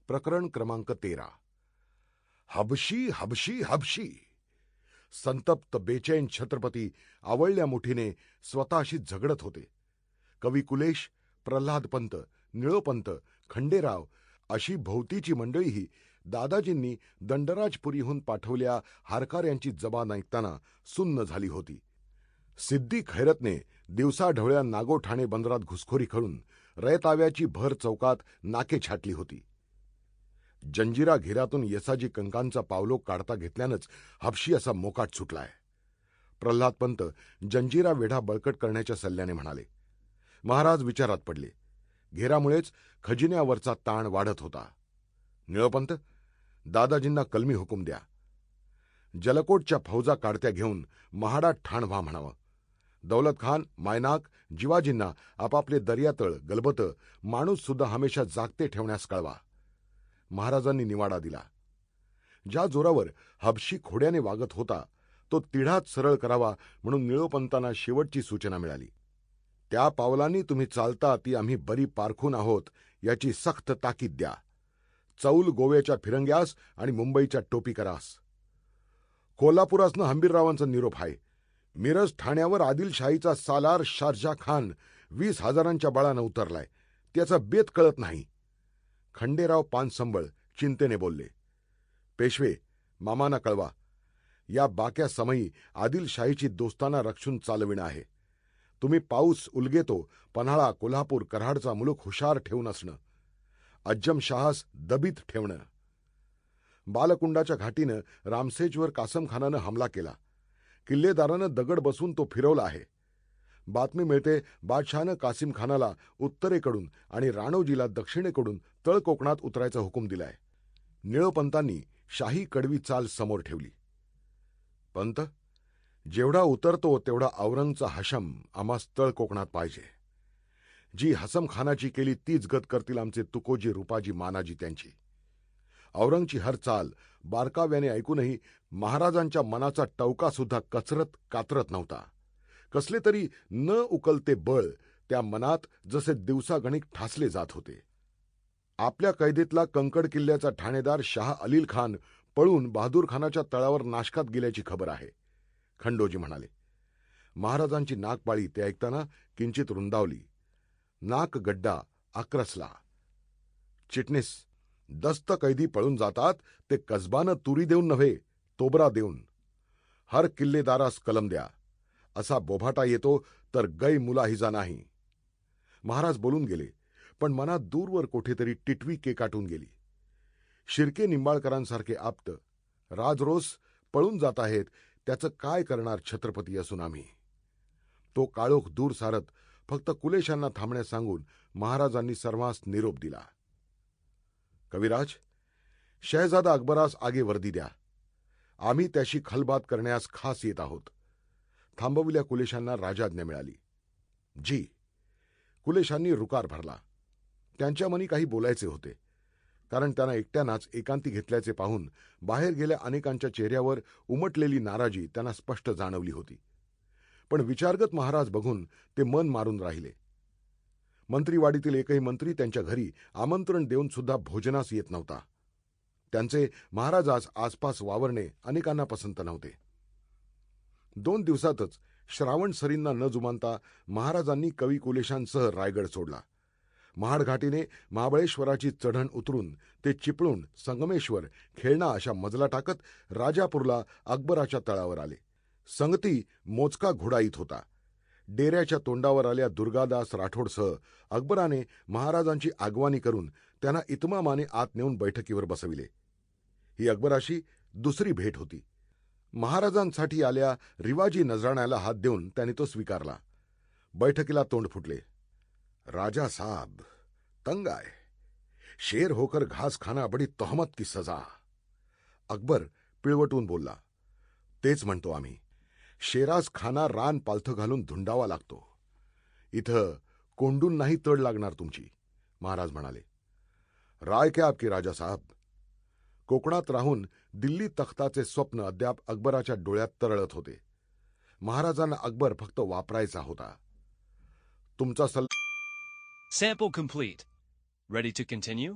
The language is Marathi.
प्रकरण क्रमांक 13. हबशी हबशी हबशी. संतप्त बेचैन छत्रपती आवळल्या मुठीने स्वतःशी झगडत होते. कवी कुलेश, प्रल्हादपंत, निळोपंत, खंडेराव अशी भोवतीची मंडळीही दादाजींनी दंडराजपुरीहून पाठवल्या हारकार्यांची जबान ऐकताना सुन्न झाली होती. सिद्दी खैरतने दिवसाढवळ्या नागोठाणे बंदरात घुसखोरी करून रयताव्याची भर चौकात नाके छाटली होती. जंजिरा घेरातून येसाजी कंकांचा पावलोक काढता घेतल्यानंच हबशी असा मोकाट सुटलाय. प्रल्हादपंत जंजिरा वेढा बळकट करण्याच्या सल्ल्याने म्हणाले. महाराज विचारात पडले. घेरामुळेच खजिन्यावरचा ताण वाढत होता. निळोपंत, दादाजींना कलमी हुकूम द्या. जलकोटच्या फौजा काढत्या घेऊन महाडात ठाण व्हा म्हणावं. दौलत खान, मायनाक, जिवाजींना आपापले दर्यातळ, गलबत, माणूस सुद्धा हमेशा जागते ठेवण्यास कळवा. महाराजांनी निवाडा दिला. ज्या जोरावर हबशी खोड्याने वागत होता तो तिढाच सरळ करावा म्हणून निळोपंतांना शेवटची सूचना मिळाली. त्या पावलांनी तुम्ही चालता ती आम्ही बरी पारखून आहोत याची सक्त ताकीद द्या. चौल गोव्याच्या फिरंग्यास आणि मुंबईच्या टोपीकरास. कोल्हापुरासनं हंबीररावांचा निरोप आहे. मिरज ठाण्यावर आदिलशाहीचा सालार शारजा खान 20,000 बळानं उतरलाय. त्याचा बेत कळत नाही. खंडेराव पानसंबळ चिंतेने बोलले. पेशवे, मामाना कळवा. या बाक्या समयी आदिलशाहीची दोस्ताना रक्षून चालविणं आहे. तुम्ही पाऊस उलगेतो पन्हाळा, कोल्हापूर, कराडचा मुलूक हुशार ठेवून असणं. अज्जमशाहास दबीत ठेवणं. बालकुंडाच्या घाटीनं रामसेजवर कासमखानानं हमला केला. किल्लेदारानं दगड बसून तो फिरवला आहे. बातमी मिळते बादशहानं कासिम खानाला उत्तरेकडून आणि राणोजीला दक्षिणेकडून तळ कोकणात उतरायचा हुकूम दिलाय. निळोपंतांनी शाही कडवी चाल समोर ठेवली. पंत, जेवढा उतरतो तेवढा औरंगचा हशम आम्हास तळ कोकणात पाहिजे. जी हसम खानाची केली तीच गत करतील आमचे तुकोजी, रूपाजी, मानाजी त्यांची. औरंगची हर चाल बारकाव्याने ऐकूनही महाराजांच्या मनाचा टवका सुद्धा कचरत कातरत नव्हता. कसले तरी न उकलते बळ त्या मनात जसे दिवसागणिक ठासले जात होते. आपल्या कैदेतला कंकड किल्ल्याचा ठाणेदार शाह अलील खान पळून बहादूर खानाच्या तळावर नाशकात गेल्याची खबर आहे, खंडोजी म्हणाले. महाराजांची नागपाळी ते ऐकताना किंचित रुंदावली. नाक गड्डा आक्रसला. चिटणीस, दस्त कैदी पळून जातात ते कसबानं तुरी देऊन नव्हे, तोबरा देऊन. हर किल्लेदारास कलम द्या. असा बोभाटा येतो तर गै मुलाहिजा नाही. महाराज बोलून गेले, पण मनात दूरवर कुठेतरी टिटवी केकाटून गेली. शिर्के निंबाळकरांसारखे आप्त राजरोस पळून जात आहेत, त्याचं काय करणार छत्रपती असून आम्ही. तो काळोख दूर सारत फक्त कुलेशांना थांबण्यास सांगून महाराजांनी सर्वांस निरोप दिला. कविराज, शहजादा अकबरास आगे वर्दी द्या. आम्ही त्याशी खलबात करण्यास खास येत आहोत. थांबविल्या कुलेशांना राजाज्ञा मिळाली. जी. कुलेशांनी रुकार भरला. त्यांच्या मनी काही बोलायचे होते, कारण त्यांना एकट्यानाच एकांती घेतल्याचे पाहून बाहेर गेल्या अनेकांच्या चेहऱ्यावर उमटलेली नाराजी त्यांना स्पष्ट जाणवली होती. पण विचारगत महाराज बघून ते मन मारून राहिले. मंत्रीवाडीतील एकही मंत्री त्यांच्या घरी आमंत्रण देऊन सुद्धा भोजनास येत नव्हता. त्यांचे महाराजास आसपास वावरणे अनेकांना पसंत नव्हते. 2 दिवसातच श्रावण सरींना न जुमानता महाराजांनी कवी कुलेशांसह रायगड सोडला. महाडघाटीने महाबळेश्वराची चढण उतरून ते चिपळूण, संगमेश्वर, खेळणा अशा मजला टाकत राजापूरला अकबराच्या तळावर आले. संगती मोजका घोडाईत होता. डेऱ्याच्या तोंडावर आल्या दुर्गादास राठोडसह अकबराने महाराजांची आगवानी करून त्यांना इतमामाने आत नेऊन बैठकीवर बसविले. ही अकबराशी दुसरी भेट होती. महाराजांसाठी आल्या रिवाजी नजराण्याला हात देऊन त्याने तो स्वीकारला. बैठकीला तोंड फुटले. राजा साहब तंग आहे. शेर होकर घास खाना बडी तोहमत की सजा. अकबर पिळवटून बोलला. तेच म्हणतो आम्ही. शेरास खाना रान पालथं घालून धुंडावा लागतो. इथं कोंडून नाही तड लागणार तुमची, महाराज म्हणाले. राय क्या आपकी राजा साहब. कोकणात राहून दिल्ली तख्ताचे स्वप्न अद्याप अकबराच्या डोळ्यात तरळत होते. महाराजांना अकबर फक्त वापरायचा होता. तुमचा Sample complete. Ready to continue?